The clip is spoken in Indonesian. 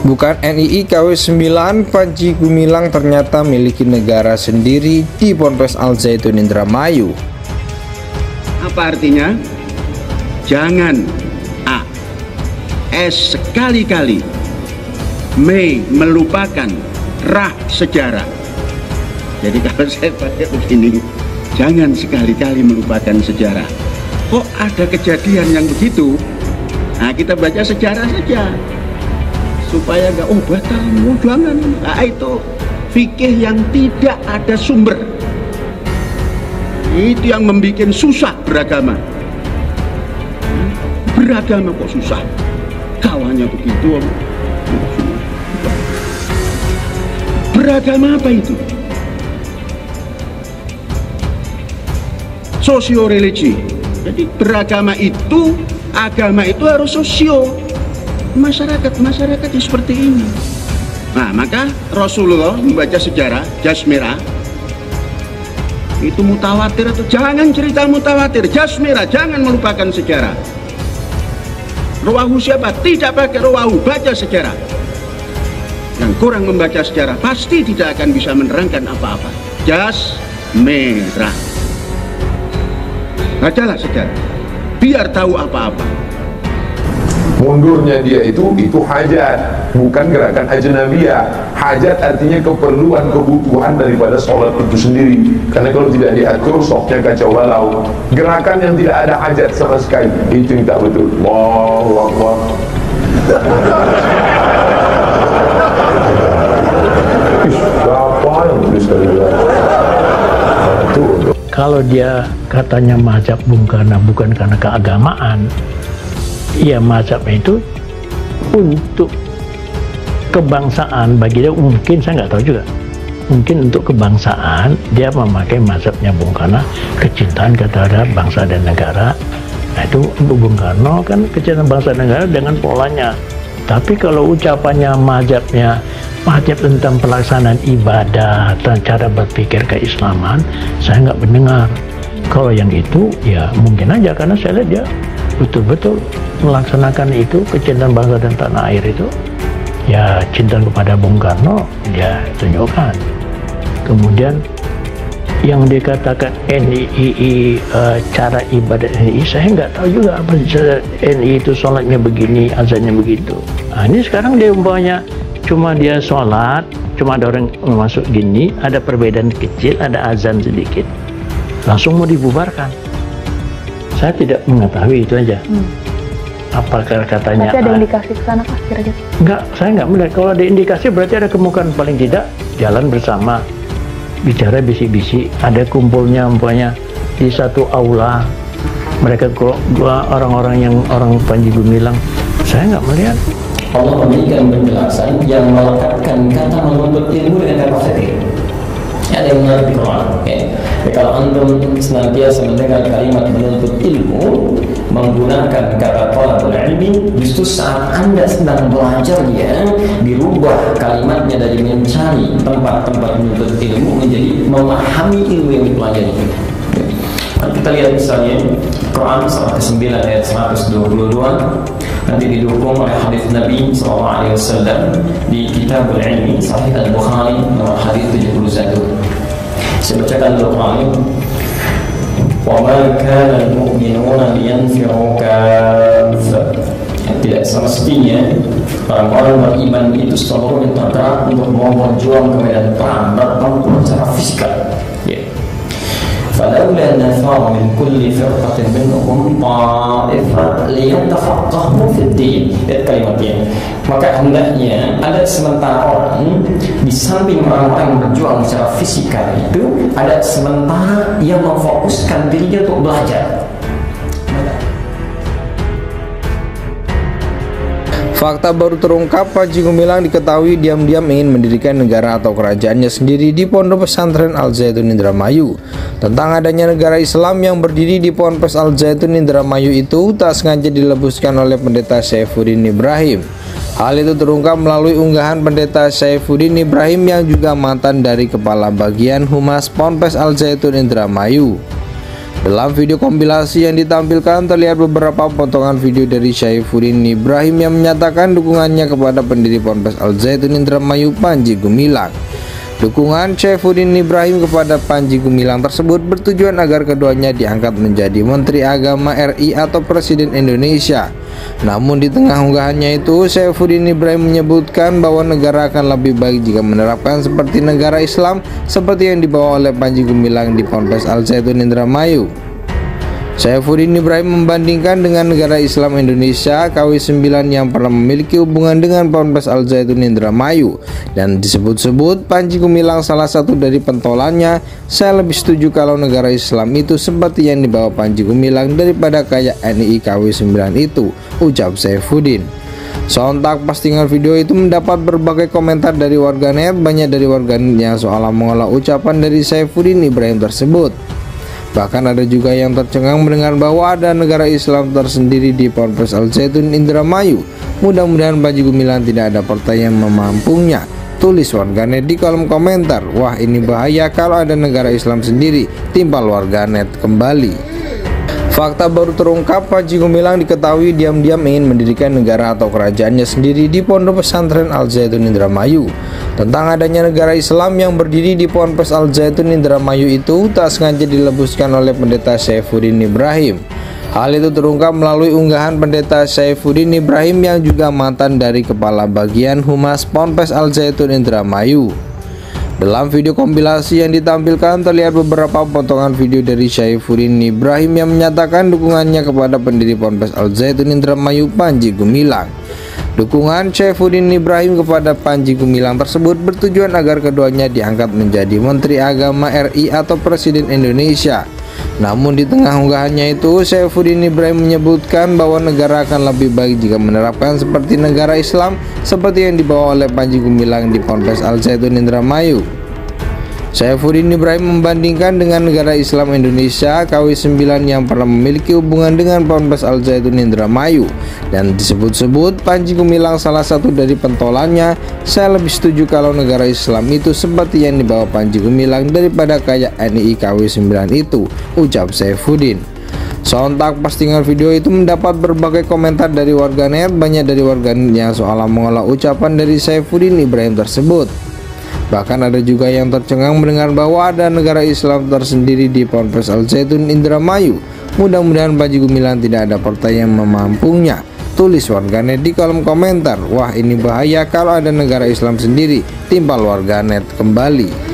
Bukan NII KW 9, Panji Gumilang ternyata miliki negara sendiri di Ponpes Al Zaitun Indramayu. Apa artinya? Jangan A. S sekali-kali melupakan rah sejarah. Jadi kalau saya pakai begini, jangan sekali-kali melupakan sejarah. Kok ada kejadian yang begitu? Nah, kita baca sejarah saja supaya nggak batal, jangan. Nah, itu fikih yang tidak ada sumber. Itu yang membuat susah beragama. Beragama kok susah, kawannya begitu. Beragama apa itu? Sosio-religi. Jadi beragama itu, agama itu harus sosio. Masyarakat seperti ini. Nah, maka Rasulullah membaca sejarah jas merah itu mutawatir, atau jangan cerita mutawatir, jas merah, jangan melupakan sejarah. Rawahu siapa? Tidak pakai rawahu, baca sejarah. Yang kurang membaca sejarah pasti tidak akan bisa menerangkan apa-apa. Jas merah, bacalah sejarah biar tahu apa-apa. Mundurnya dia itu hajat, bukan gerakan ajnabiyah. Hajat artinya keperluan, kebutuhan daripada sholat itu sendiri. Karena kalau tidak diatur, sofnya kacau balau. Gerakan yang tidak ada hajat sama sekali, itu yang tak betul. Allahu Akbar. Siapa yang tuliskan itu? Kalau dia katanya mazhab Bung Karno bukan karena keagamaan, ya mazhab itu untuk kebangsaan. Bagi dia mungkin, saya nggak tahu juga, mungkin untuk kebangsaan dia memakai mazhabnya Bung Karno, kecintaan terhadap bangsa dan negara. Nah itu untuk Bung Karno kan kecintaan bangsa dan negara dengan polanya. Tapi kalau ucapannya mazhabnya mazhab tentang pelaksanaan ibadah dan cara berpikir keislaman, saya nggak mendengar. Kalau yang itu ya mungkin aja, karena saya lihat dia betul-betul melaksanakan itu, kecintaan bangsa dan tanah air itu, ya cinta kepada Bung Karno dia tunjukkan. Kemudian yang dikatakan NII, cara ibadat NII, saya nggak tahu juga apa NII itu sholatnya begini, azannya begitu. Nah ini sekarang dia umpamanya cuma dia sholat, cuma ada orang masuk gini, ada perbedaan kecil, ada azan sedikit, langsung mau dibubarkan. Saya tidak mengetahui itu aja. Apakah katanya? Tapi ada indikasi ke sana Pak kira-kira? Enggak, saya nggak melihat. Kalau ada indikasi berarti ada kemungkinan paling tidak jalan bersama, bicara bisik-bisik, ada kumpulnya umpamanya di satu aula. Mereka orang-orang yang orang Panji Gumilang, saya nggak melihat. Allah memberikan penjelasan yang melekatkan kata menuntut ilmu dengan kata fikih. Ada yang menarik di Quran. Kalau antum senantiasa mendengar kalimat menuntut ilmu menggunakan kata talabul ilmi, justru saat anda sedang belajarnya dirubah kalimatnya dari mencari tempat-tempat menuntut ilmu menjadi memahami ilmu yang dipelajari. Kita lihat misalnya Quran surah ke-9 ayat 122, nanti didukung oleh hadis Nabi SAW di Kitabul Ilmi Sahih Al-Bukhari nomor hadis 71. Saya bacakan dulu Quran. Wa ma kana al-mu'minuna liyanfiru kaffah. Tidak semestinya orang-orang beriman itu selalu tergerak untuk mau berjuang ke medan perang, bertempur secara fisikal. فلولا نفر من كل فرقة منهم طائفة ليتفقهوا في الدين. Lihat kalimatnya. Maka hendaknya ada sementara orang di samping orang-orang yang berjuang secara fisikal itu, ada sementara yang memfokuskan dirinya untuk belajar. Fakta baru terungkap, Panji Gumilang diketahui diam-diam ingin mendirikan negara atau kerajaannya sendiri di Pondok Pesantren Al Zaitun Indramayu. Tentang adanya negara Islam yang berdiri di Ponpes Al Zaitun Indramayu itu tak sengaja dilebuskan oleh Pendeta Saifuddin Ibrahim. Hal itu terungkap melalui unggahan Pendeta Saifuddin Ibrahim yang juga mantan dari Kepala Bagian Humas Ponpes Al Zaitun Indramayu. Dalam video kompilasi yang ditampilkan terlihat beberapa potongan video dari Saifuddin Ibrahim yang menyatakan dukungannya kepada pendiri Ponpes Al Zaitun Indramayu Panji Gumilang. Dukungan Saifuddin Ibrahim kepada Panji Gumilang tersebut bertujuan agar keduanya diangkat menjadi Menteri Agama RI atau Presiden Indonesia. Namun di tengah unggahannya itu, Saifuddin Ibrahim menyebutkan bahwa negara akan lebih baik jika menerapkan seperti negara Islam seperti yang dibawa oleh Panji Gumilang di Ponpes Al Zaitun Indramayu. Saifuddin Ibrahim membandingkan dengan negara Islam Indonesia KW9 yang pernah memiliki hubungan dengan Ponpes Al Zaitun Indramayu dan disebut-sebut Panji Gumilang salah satu dari pentolannya. Saya lebih setuju kalau negara Islam itu seperti yang dibawa Panji Gumilang daripada kayak NII KW9 itu, ucap Saifuddin. Sontak postingan video itu mendapat berbagai komentar dari warganet. Banyak dari warganet yang seolah mengolah ucapan dari Saifuddin Ibrahim tersebut. Bahkan ada juga yang tercengang mendengar bahwa ada negara Islam tersendiri di Ponpes Al Zaitun Indramayu. Mudah-mudahan Panji Gumilang tidak ada partai yang memampunya, tulis warganet di kolom komentar. Wah, ini bahaya kalau ada negara Islam sendiri, timpal warganet kembali. Fakta baru terungkap, Panji Gumilang diketahui diam-diam ingin mendirikan negara atau kerajaannya sendiri di Pondok Pesantren Al Zaitun Indramayu. Tentang adanya negara Islam yang berdiri di Ponpes Al Zaitun Indramayu itu tak sengaja dilebuskan oleh pendeta Saifuddin Ibrahim. Hal itu terungkap melalui unggahan pendeta Saifuddin Ibrahim yang juga mantan dari Kepala Bagian Humas Ponpes Al Zaitun Indramayu. Dalam video kompilasi yang ditampilkan terlihat beberapa potongan video dari Saifuddin Ibrahim yang menyatakan dukungannya kepada pendiri Ponpes Al Zaitun Indramayu Panji Gumilang. Dukungan Saifuddin Ibrahim kepada Panji Gumilang tersebut bertujuan agar keduanya diangkat menjadi Menteri Agama RI atau Presiden Indonesia. Namun di tengah unggahannya itu, Saifuddin Ibrahim menyebutkan bahwa negara akan lebih baik jika menerapkan seperti negara Islam seperti yang dibawa oleh Panji Gumilang di Ponpes Al Zaitun Indramayu. Saifuddin Ibrahim membandingkan dengan negara Islam Indonesia KW9 yang pernah memiliki hubungan dengan Ponpes Al Zaitun Indramayu dan disebut-sebut Panji Gumilang salah satu dari pentolannya. Saya lebih setuju kalau negara Islam itu seperti yang dibawa Panji Gumilang daripada kayak NII KW9 itu, ucap Saifuddin. Sontak postingan video itu mendapat berbagai komentar dari warganet. Banyak dari warganet yang seolah mengolah ucapan dari Saifuddin Ibrahim tersebut. Bahkan ada juga yang tercengang mendengar bahwa ada negara Islam tersendiri di Ponpes Al Zaitun Indramayu. Mudah-mudahan Panji Gumilang tidak ada partai yang memampunya, tulis warganet di kolom komentar. Wah, ini bahaya kalau ada negara Islam sendiri, timpal warganet kembali.